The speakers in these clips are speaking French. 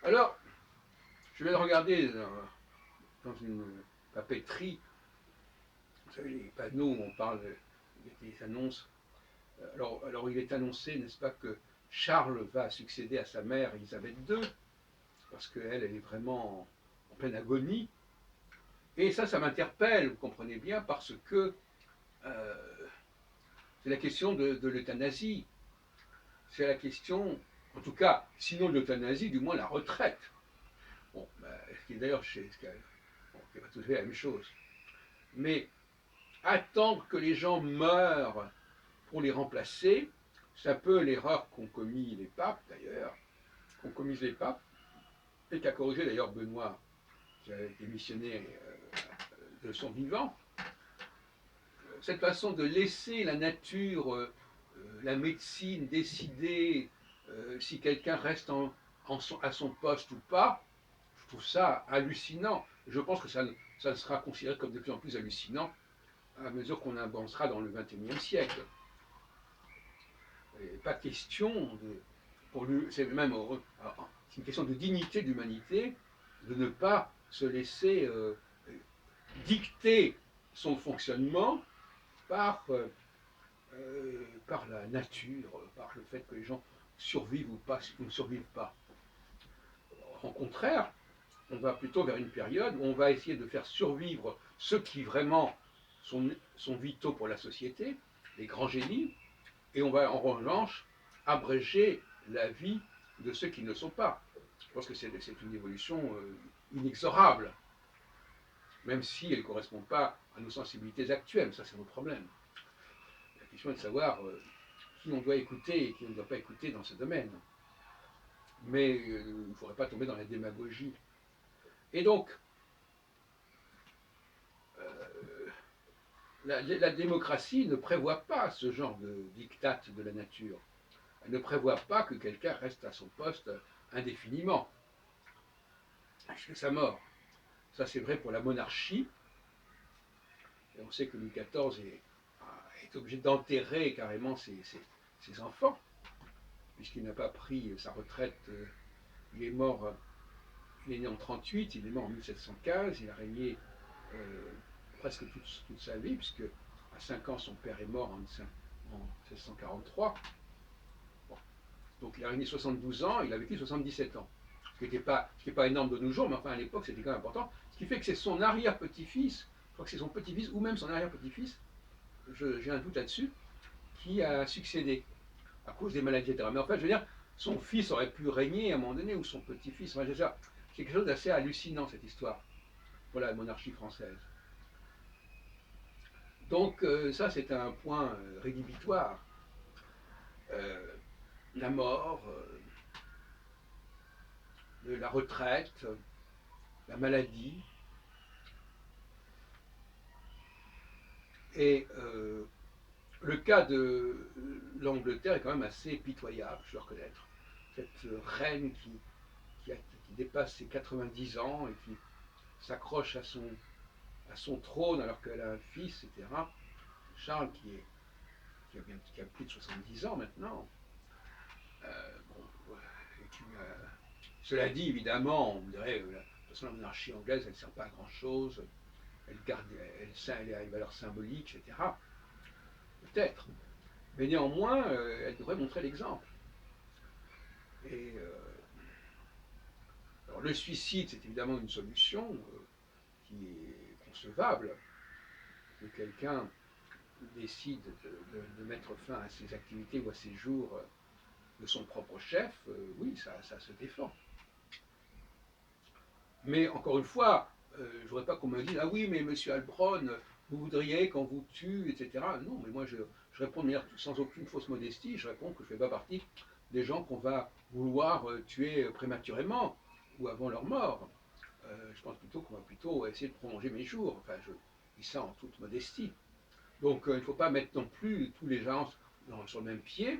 Alors, je viens de regarder dans une papeterie, vous savez, les panneaux où on parle, il y a des annonces. Alors il est annoncé, n'est-ce pas, que Charles va succéder à sa mère Elisabeth II, parce qu'elle, elle est vraiment en pleine agonie. Et ça m'interpelle, vous comprenez bien, parce que euh, c'est la question de l'euthanasie. C'est la question, en tout cas, sinon l'euthanasie, du moins la retraite. Bon, ce qui est d'ailleurs chez bon, c'est pas tout à fait la même chose. Mais attendre que les gens meurent pour les remplacer, c'est un peu l'erreur qu'ont commis les papes d'ailleurs, qu'ont commis les papes, et qu'a corrigé d'ailleurs Benoît, qui a été missionnaire de son vivant. Cette façon de laisser la nature, la médecine décider si quelqu'un reste à son poste ou pas, je trouve ça hallucinant. Je pense que ça sera considéré comme de plus en plus hallucinant à mesure qu'on avancera dans le XXIe siècle. Et pas question c'est même c'est une question de dignité, d'humanité, de ne pas se laisser dicter son fonctionnement par, par la nature, par le fait que les gens survivent ou pas, ou ne survivent pas. Au contraire, on va plutôt vers une période où on va essayer de faire survivre ceux qui vraiment sont vitaux pour la société, les grands génies, et on va en revanche abréger la vie de ceux qui ne le sont pas. Je pense que c'est une évolution inexorable, même si elle ne correspond pas à nos sensibilités actuelles, ça c'est notre problème. La question est de savoir qui on doit écouter et qui on ne doit pas écouter dans ce domaine. Mais il ne faudrait pas tomber dans la démagogie. Et donc, la démocratie ne prévoit pas ce genre de diktat de la nature. Elle ne prévoit pas que quelqu'un reste à son poste indéfiniment, jusqu'à sa mort. Ça, c'est vrai pour la monarchie. Et on sait que Louis XIV est obligé d'enterrer carrément ses enfants, puisqu'il n'a pas pris sa retraite. Il est mort, il est né en 38, il est mort en 1715, il a régné presque toute sa vie, puisque à 5 ans, son père est mort en 1643. Bon. Donc il a régné 72 ans, il a vécu 77 ans. Ce qui n'est pas énorme de nos jours, mais enfin à l'époque c'était quand même important. Ce qui fait que c'est son arrière-petit-fils, je crois que c'est son petit-fils ou même son arrière-petit-fils, j'ai un doute là-dessus, qui a succédé à cause des maladies, etc. Mais en fait, je veux dire, son fils aurait pu régner à un moment donné, ou son petit-fils. Enfin, c'est quelque chose d'assez hallucinant cette histoire pour la monarchie française. Donc ça, c'est un point rédhibitoire. Euh, la mort, la retraite, la maladie. Et le cas de l'Angleterre est quand même assez pitoyable, je dois reconnaître. Cette reine qui dépasse ses 90 ans et qui s'accroche à son trône alors qu'elle a un fils, etc. Charles qui a plus de 70 ans maintenant. Bon, cela dit, évidemment, on dirait, de toute façon, la monarchie anglaise, elle ne sert pas à grand-chose, elle a une valeur symbolique, etc. Peut-être. Mais néanmoins, elle devrait montrer l'exemple. Et alors, le suicide, c'est évidemment une solution qui est concevable. Que quelqu'un décide de mettre fin à ses activités ou à ses jours de son propre chef, oui, ça se défend. Mais encore une fois, je ne voudrais pas qu'on me dise ah oui, mais monsieur Albron, vous voudriez qu'on vous tue, etc. Non, mais moi je réponds de manière sans aucune fausse modestie, je réponds que je ne fais pas partie des gens qu'on va vouloir tuer prématurément ou avant leur mort. Je pense plutôt qu'on va plutôt essayer de prolonger mes jours. Enfin, je dis ça en toute modestie. Donc il ne faut pas mettre non plus tous les gens sur le même pied.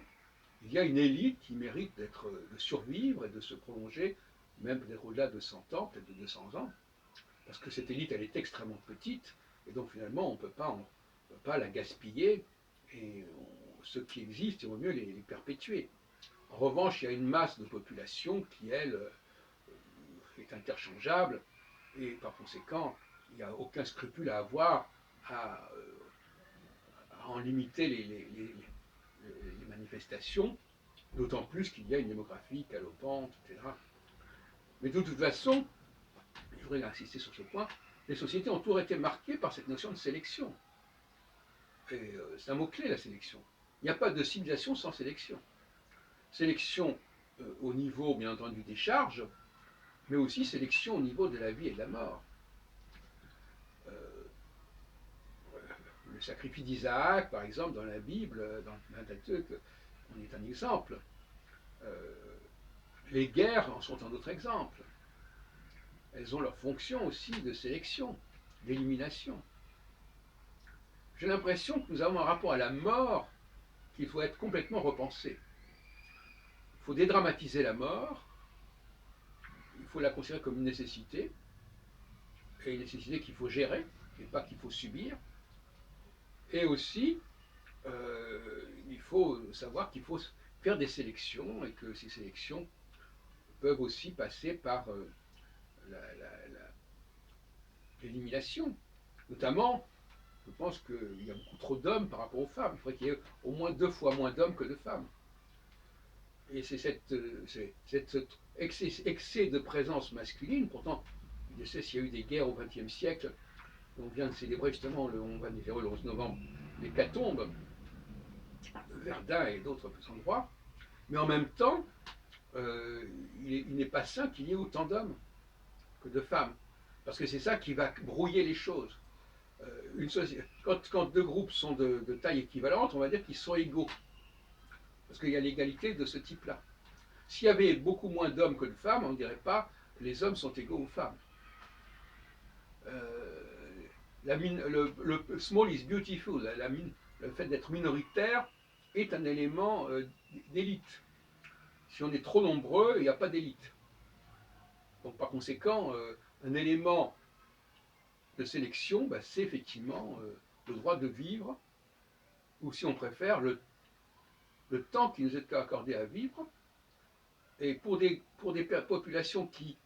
Il y a une élite qui mérite de survivre et de se prolonger, même peut-être au-delà de 100 ans, peut-être de 200 ans, parce que cette élite, elle est extrêmement petite, et donc finalement, on ne peut pas la gaspiller, et ceux qui existent, il vaut mieux les perpétuer. En revanche, il y a une masse de population qui, elle, est interchangeable, et par conséquent, il n'y a aucun scrupule à avoir à en limiter les manifestations, d'autant plus qu'il y a une démographie galopante, etc. Mais de toute façon, je voudrais insister sur ce point, les sociétés ont toujours été marquées par cette notion de sélection. Et c'est un mot-clé, la sélection. Il n'y a pas de civilisation sans sélection. Sélection au niveau, bien entendu, des charges, mais aussi sélection au niveau de la vie et de la mort. Le sacrifice d'Isaac, par exemple, dans la Bible, dans le Pentateuque, on est un exemple. Les guerres en sont un autre exemple. Elles ont leur fonction aussi de sélection, d'élimination. J'ai l'impression que nous avons un rapport à la mort qu'il faut être complètement repensé. Il faut dédramatiser la mort, il faut la considérer comme une nécessité, et une nécessité qu'il faut gérer, et pas qu'il faut subir. Et aussi, il faut savoir qu'il faut faire des sélections, et que ces sélections peuvent aussi passer par l'élimination. Notamment, je pense qu'il y a beaucoup trop d'hommes par rapport aux femmes. Il faudrait qu'il y ait au moins 2 fois moins d'hommes que de femmes. Et c'est cet excès de présence masculine. Pourtant, je sais s'il y a eu des guerres au XXe siècle. On vient de célébrer justement, on va célébrer le 11 novembre, l'hécatombe, Verdun et d'autres endroits. Mais en même temps, il n'est pas sain qu'il y ait autant d'hommes que de femmes. Parce que c'est ça qui va brouiller les choses. Quand 2 groupes sont de taille équivalente, on va dire qu'ils sont égaux. Parce qu'il y a l'égalité de ce type-là. S'il y avait beaucoup moins d'hommes que de femmes, on ne dirait pas que les hommes sont égaux aux femmes. Le small is beautiful, le fait d'être minoritaire est un élément d'élite. Si on est trop nombreux, il n'y a pas d'élite. Donc par conséquent, un élément de sélection, c'est effectivement le droit de vivre, ou si on préfère, le temps qui nous est accordé à vivre. Et pour des populations qui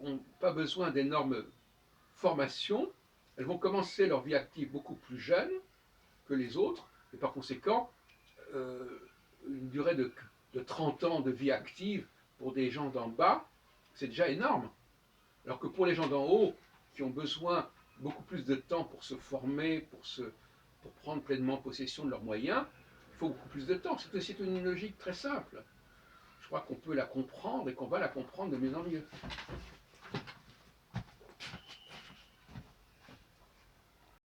n'ont pas besoin d'énormes formations, elles vont commencer leur vie active beaucoup plus jeune que les autres, et par conséquent, une durée de 30 ans de vie active pour des gens d'en bas, c'est déjà énorme. Alors que pour les gens d'en haut, qui ont besoin beaucoup plus de temps pour se former, pour prendre pleinement possession de leurs moyens, il faut beaucoup plus de temps. C'est une logique très simple. Je crois qu'on peut la comprendre et qu'on va la comprendre de mieux en mieux.